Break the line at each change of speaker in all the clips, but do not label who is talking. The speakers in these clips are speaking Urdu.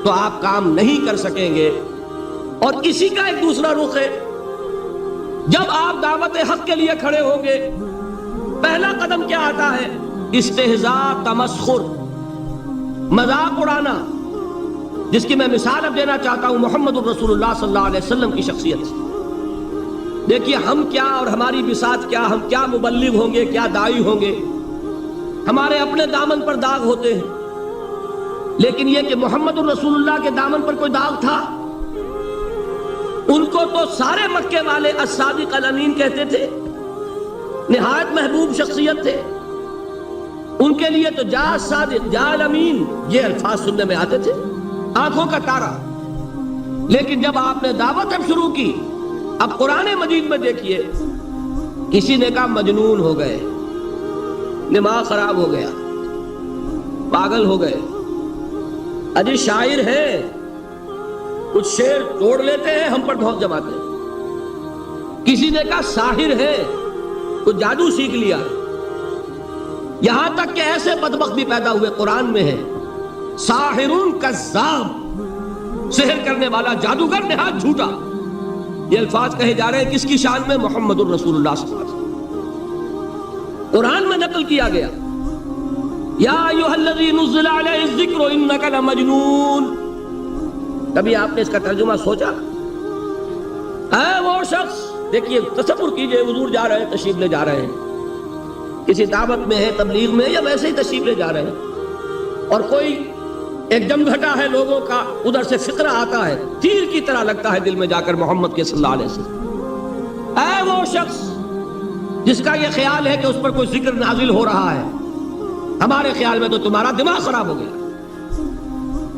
تو آپ کام نہیں کر سکیں گے. اور اسی کا ایک دوسرا رخ ہے، جب آپ دعوت حق کے لیے کھڑے ہوں گے پہلا قدم کیا آتا ہے؟ استہزاء، تمسخر، مذاق اڑانا، جس کی میں مثال اب دینا چاہتا ہوں محمد الرسول اللہ صلی اللہ علیہ وسلم کی شخصیت سے. دیکھیے ہم کیا اور ہماری بساط کیا، ہم کیا مبلغ ہوں گے، کیا داعی ہوں گے، ہمارے اپنے دامن پر داغ ہوتے ہیں، لیکن یہ کہ محمد الرسول اللہ کے دامن پر کوئی داغ تھا؟ ان کو تو سارے مکے والے الصادق الامین کہتے تھے، نہایت محبوب شخصیت تھے. ان کے لیے تو جا صادق، جا الامین، یہ الفاظ سننے میں آتے تھے، آنکھوں کا تارا. لیکن جب آپ نے دعوت اب شروع کی، اب قرآن مجید میں دیکھیے کسی نے کہا مجنون ہو گئے، دماغ خراب ہو گیا، پاگل ہو گئے، اجی شاعر ہے، کچھ شعر توڑ لیتے ہیں، ہم پر بہت جماتے ہیں. کسی نے کہا ساحر ہے، کچھ جادو سیکھ لیا. یہاں تک کہ ایسے بدبخت بھی پیدا ہوئے، قرآن میں ہے ساحر کذاب، سحر کرنے والا جادوگر نہایت جھوٹا. یہ الفاظ کہے جا رہے ہیں کس کی شان میں؟ محمد الرسول اللہ صلی اللہ علیہ وسلم. قرآن میں نقل کیا گیا یا ایھا الذی نزل علیہ الذکر انک لمجنون. کبھی آپ نے اس کا ترجمہ سوچا؟ اے وہ شخص، دیکھیے تصور کیجئے حضور جا رہے ہیں، تشریف لے جا رہے ہیں، کسی دعوت میں ہے، تبلیغ میں، یا ویسے ہی تشریف لے جا رہے ہیں، اور کوئی ایک جمگھٹا ہے لوگوں کا، ادھر سے فقرہ آتا ہے، تیر کی طرح لگتا ہے دل میں جا کر محمد کے صلی اللہ علیہ وسلم. اے وہ شخص جس کا یہ خیال ہے کہ اس پر کوئی ذکر نازل ہو رہا ہے، ہمارے خیال میں تو تمہارا دماغ خراب ہو گیا.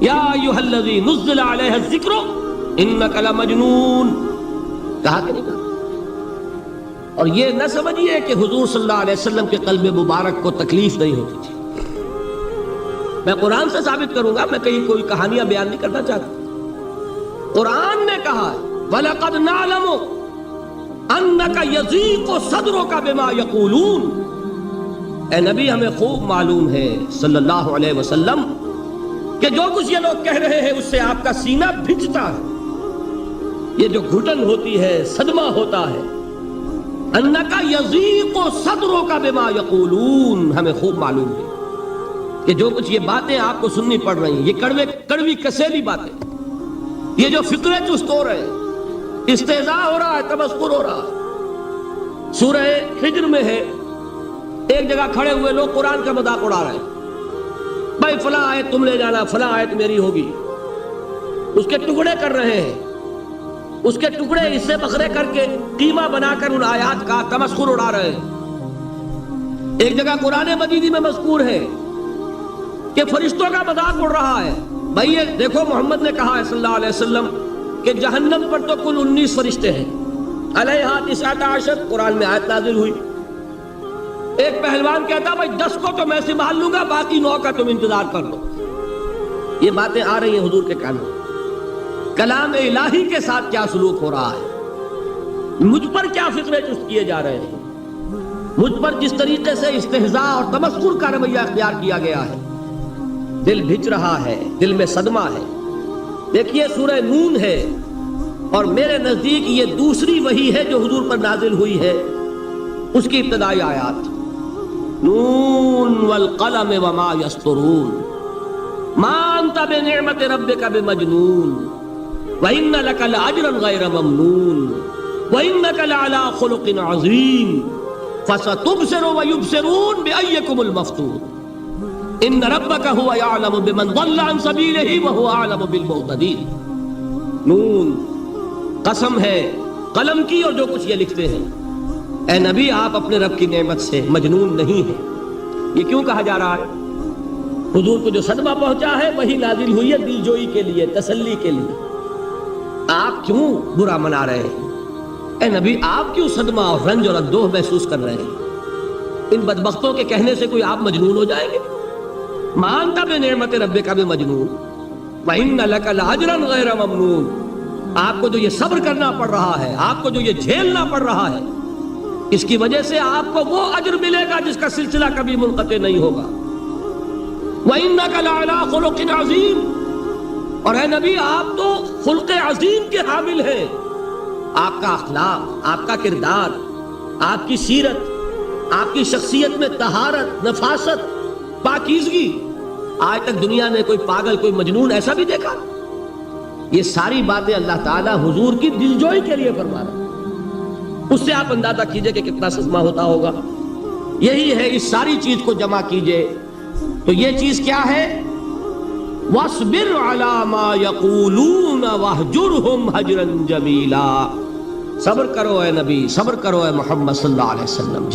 یا ایھا الذی نزل علیہ الذکر انک لمجنون، کہا کہ نہیں کہا؟ اور یہ نہ سمجھیے کہ حضور صلی اللہ علیہ وسلم کے قلب مبارک کو تکلیف نہیں ہوتی تھی. میں قرآن سے ثابت کروں گا، میں کہیں کوئی کہانیاں بیان نہیں کرنا چاہتا. قرآن نے کہا وَلَقَدْ نَعْلَمُ أَنَّكَ يَضِيقُ صَدْرُكَ بِمَا يَقُولُونَ. اے نبی ہمیں خوب معلوم ہے صلی اللہ علیہ وسلم کہ جو کچھ یہ لوگ کہہ رہے ہیں اس سے آپ کا سینہ بھجتا ہے، یہ جو گھٹن ہوتی ہے، صدمہ ہوتا ہے. أَنَّكَ يَضِيقُ صَدْرُكَ بِمَا يَقُولُونَ، ہمیں خوب معلوم ہے کہ جو کچھ یہ باتیں آپ کو سننی پڑ رہی ہیں، یہ کڑوی کسیلی باتیں، یہ جو فقرے چست ہو رہے ہیں، استہزاء ہو رہا ہے، تمسخر ہو رہا ہے. سورہ حجر میں ہے، ایک جگہ کھڑے ہوئے لوگ قرآن کا مذاق اڑا رہے ہیں، بھائی فلاں آیت تم لے جانا، فلاں آیت میری ہوگی، اس کے ٹکڑے کر رہے ہیں، اس کے ٹکڑے حصے بکھرے کر کے قیمہ بنا کر ان آیات کا تمسخر اڑا رہے ہیں. ایک جگہ قرآن مجید میں مذکور ہے کہ فرشتوں کا مذاق اڑ رہا ہے. بھائی یہ دیکھو محمد نے کہا ہے صلی اللہ علیہ وسلم کہ جہنم پر تو کل 19 فرشتے ہیں، علیہا 19 قرآن میں آیت نازل ہوئی. ایک پہلوان کہتا بھائی 10 کو تو میں سنبھال لوں گا، باقی 9 کا تم انتظار کر لو. یہ باتیں آ رہی ہیں حضور کے کانوں. کلام الہی کے ساتھ کیا سلوک ہو رہا ہے، مجھ پر کیا فقرے چست کیے جا رہے ہیں، مجھ پر جس طریقے سے استہزاء اور تمسخر کا رویہ اختیار کیا گیا ہے، دل بھج رہا ہے، دل میں صدمہ ہے. دیکھیے سورہ نون ہے، اور میرے نزدیک یہ دوسری وحی ہے جو حضور پر نازل ہوئی ہے. اس کی ابتدائی آیات نون والقلم وما یسطرون ما انت بنعمت ربک بمجنون وان لک لاجرا غیر ممنون وانک لعلی خلق عظیم فستبصر ویبصرون بأیکم المفتون ان ربک هو یعلم بمن ضل عن سبیلہ وهو اعلم بالمہتدین. نون قسم ہے قلم کی اور جو کچھ یہ لکھتے ہیں. اے نبی آپ اپنے رب کی نعمت سے مجنون نہیں ہیں. یہ کیوں کہا جا رہا ہے؟ حضور کو جو صدمہ پہنچا ہے وہی نازل ہوئی ہے دل جوئی کے لیے، تسلی کے لیے. آپ کیوں برا منا رہے ہیں؟ اے نبی آپ کیوں صدمہ اور رنج اور اندوہ محسوس کر رہے ہیں؟ ان بدبختوں کے کہنے سے کوئی آپ مجنون ہو جائیں گے؟ مانتا بنعمت ربک بمجنون وَإِنَّ لَكَ لَأَجْرًا غَيْرَ مَمْنُونَ. آپ کو جو یہ صبر کرنا پڑ رہا ہے، آپ کو جو یہ جھیلنا پڑ رہا ہے، اس کی وجہ سے آپ کو وہ اجر ملے گا جس کا سلسلہ کبھی منقطع نہیں ہوگا. وَإِنَّكَ لَعَلَىٰ خُلُقٍ عَظِيمٍ. اور اے نبی آپ تو خلق عظیم کے حامل ہیں. آپ کا اخلاق، آپ کا کردار، آپ کی سیرت، آپ کی شخصیت میں طہارت، نفاست، پاکیزگی، آج تک دنیا نے کوئی پاگل، کوئی مجنون ایسا بھی دیکھا؟ یہ ساری باتیں اللہ تعالیٰ حضور کی دلجوئی کے لیے فرما رہا ہے. اس سے آپ اندازہ کیجئے کہ کتنا صدمہ ہوتا ہوگا. یہی ہے، اس ساری چیز کو جمع کیجئے تو یہ چیز کیا ہے؟ وَاصْبِرْ عَلَى مَا يَقُولُونَ وَاهْجُرْهُمْ هَجْرًا جَمِيلًا. صبر کرو اے نبی، صبر کرو اے محمد صلی اللہ علیہ وسلم.